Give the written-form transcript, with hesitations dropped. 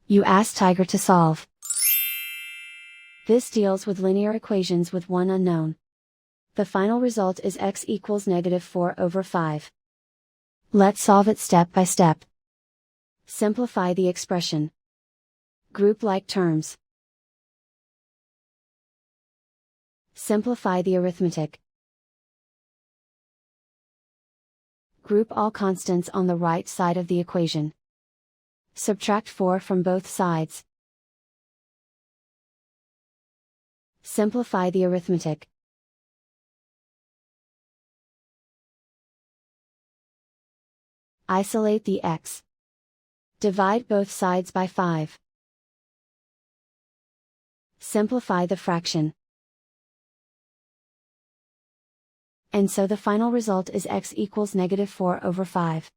You ask Tiger to solve. This deals with linear equations with one unknown. The final result is x equals -4/5. Let's solve it step by step. Simplify the expression. Group like terms. Simplify the arithmetic. Group all constants on the right side of the equation. Subtract 4 from both sides. Simplify the arithmetic. Isolate the x. Divide both sides by 5. Simplify the fraction. And so the final result is x equals -4/5.